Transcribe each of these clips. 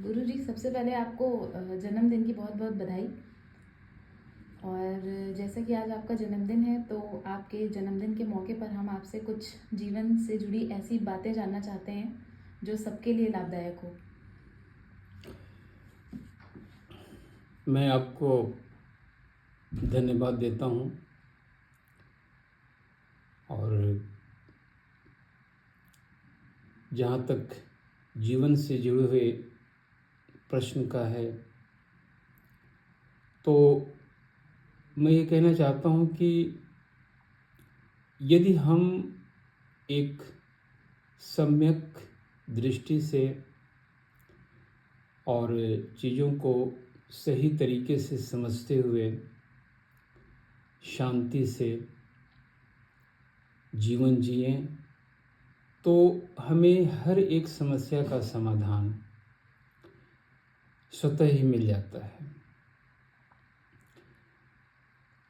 गुरुजी, सबसे पहले आपको जन्मदिन की बहुत बहुत बधाई। और जैसा कि आज आपका जन्मदिन है, तो आपके जन्मदिन के मौके पर हम आपसे कुछ जीवन से जुड़ी ऐसी बातें जानना चाहते हैं जो सबके लिए लाभदायक हो। मैं आपको धन्यवाद देता हूँ। और जहाँ तक जीवन से जुड़े हुए प्रश्न का है, तो मैं ये कहना चाहता हूँ कि यदि हम एक सम्यक दृष्टि से और चीज़ों को सही तरीके से समझते हुए शांति से जीवन जिएं, तो हमें हर एक समस्या का समाधान स्वतः ही मिल जाता है।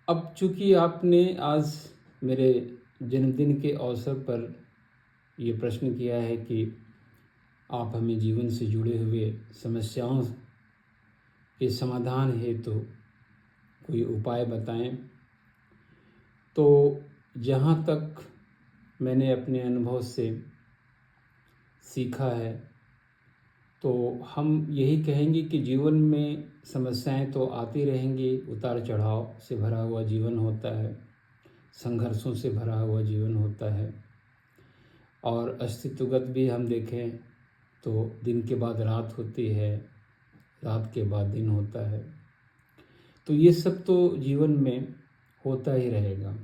अब चूँकि आपने आज मेरे जन्मदिन के अवसर पर ये प्रश्न किया है कि आप हमें जीवन से जुड़े हुए समस्याओं के समाधान हेतु कोई उपाय बताएं, तो जहाँ तक मैंने अपने अनुभव से सीखा है, तो हम यही कहेंगे कि जीवन में समस्याएं तो आती रहेंगी। उतार चढ़ाव से भरा हुआ जीवन होता है, संघर्षों से भरा हुआ जीवन होता है। और अस्तित्वगत भी हम देखें तो दिन के बाद रात होती है, रात के बाद दिन होता है। तो ये सब तो जीवन में होता ही रहेगा।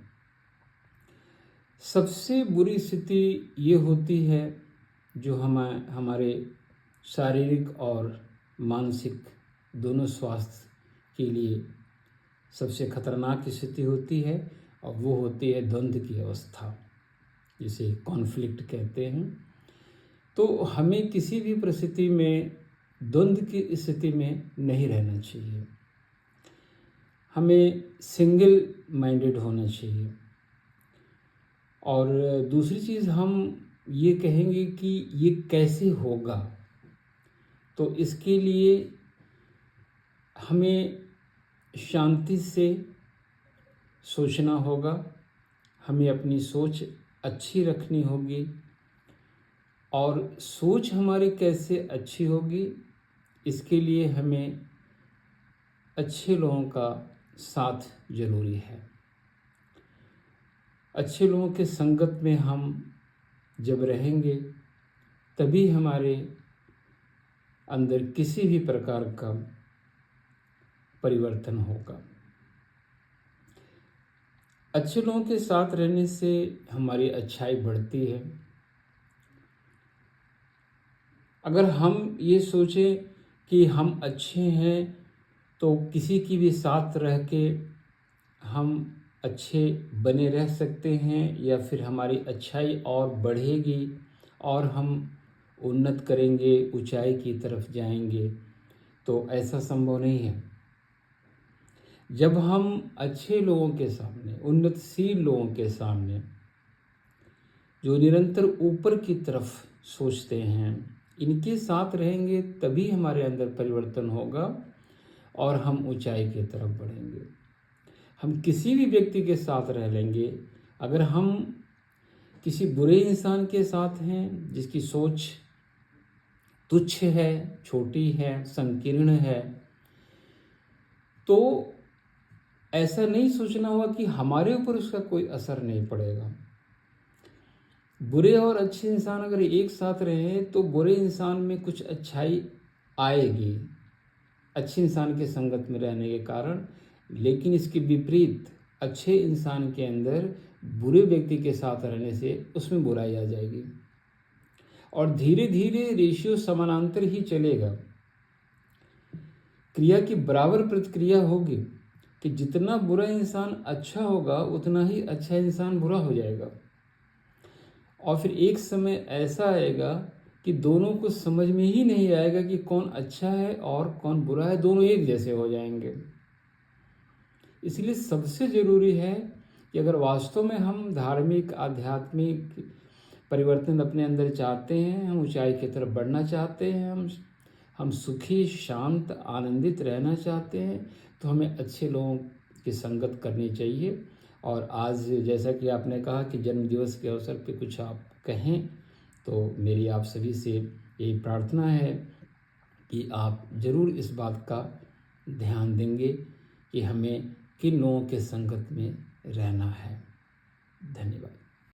सबसे बुरी स्थिति ये होती है जो हमारे शारीरिक और मानसिक दोनों स्वास्थ्य के लिए सबसे खतरनाक स्थिति होती है, और वो होती है द्वंद्व की अवस्था, जिसे कॉन्फ्लिक्ट कहते हैं। तो हमें किसी भी परिस्थिति में द्वंद्व की स्थिति में नहीं रहना चाहिए। हमें सिंगल माइंडेड होना चाहिए। और दूसरी चीज़ हम ये कहेंगे कि ये कैसे होगा, तो इसके लिए हमें शांति से सोचना होगा, हमें अपनी सोच अच्छी रखनी होगी। और सोच हमारी कैसे अच्छी होगी, इसके लिए हमें अच्छे लोगों का साथ जरूरी है। अच्छे लोगों के संगत में हम जब रहेंगे, तभी हमारे अंदर किसी भी प्रकार का परिवर्तन होगा। अच्छे लोगों के साथ रहने से हमारी अच्छाई बढ़ती है। अगर हम ये सोचें कि हम अच्छे हैं, तो किसी की भी साथ रह के हम अच्छे बने रह सकते हैं, या फिर हमारी अच्छाई और बढ़ेगी और हम उन्नत करेंगे, ऊंचाई की तरफ जाएंगे। तो ऐसा संभव नहीं है। जब हम अच्छे लोगों के सामने, उन्नतशील लोगों के सामने, जो निरंतर ऊपर की तरफ सोचते हैं, इनके साथ रहेंगे, तभी हमारे अंदर परिवर्तन होगा और हम ऊंचाई की तरफ बढ़ेंगे। हम किसी भी व्यक्ति के साथ रह लेंगे, अगर हम किसी बुरे इंसान के साथ हैं, जिसकी सोच तुच्छ है, छोटी है, संकीर्ण है, तो ऐसा नहीं सोचना होगा कि हमारे ऊपर उसका कोई असर नहीं पड़ेगा। बुरे और अच्छे इंसान अगर एक साथ रहें, तो बुरे इंसान में कुछ अच्छाई आएगी अच्छे इंसान के संगत में रहने के कारण, लेकिन इसके विपरीत अच्छे इंसान के अंदर बुरे व्यक्ति के साथ रहने से उसमें बुराई आ जाएगी। और धीरे धीरे रेशियो समानांतर ही चलेगा। क्रिया की बराबर प्रतिक्रिया होगी कि जितना बुरा इंसान अच्छा होगा, उतना ही अच्छा इंसान बुरा हो जाएगा। और फिर एक समय ऐसा आएगा कि दोनों को समझ में ही नहीं आएगा कि कौन अच्छा है और कौन बुरा है, दोनों एक जैसे हो जाएंगे। इसलिए सबसे ज़रूरी है कि अगर वास्तव में हम धार्मिक, आध्यात्मिक परिवर्तन अपने अंदर चाहते हैं, हम ऊंचाई की तरफ बढ़ना चाहते हैं, हम सुखी, शांत, आनंदित रहना चाहते हैं तो हमें अच्छे लोगों की संगत करनी चाहिए। और आज जैसा कि आपने कहा कि जन्मदिवस के अवसर पे कुछ आप कहें, तो मेरी आप सभी से यही प्रार्थना है कि आप ज़रूर इस बात का ध्यान देंगे कि हमें किन लोगों के संगत में रहना है। धन्यवाद।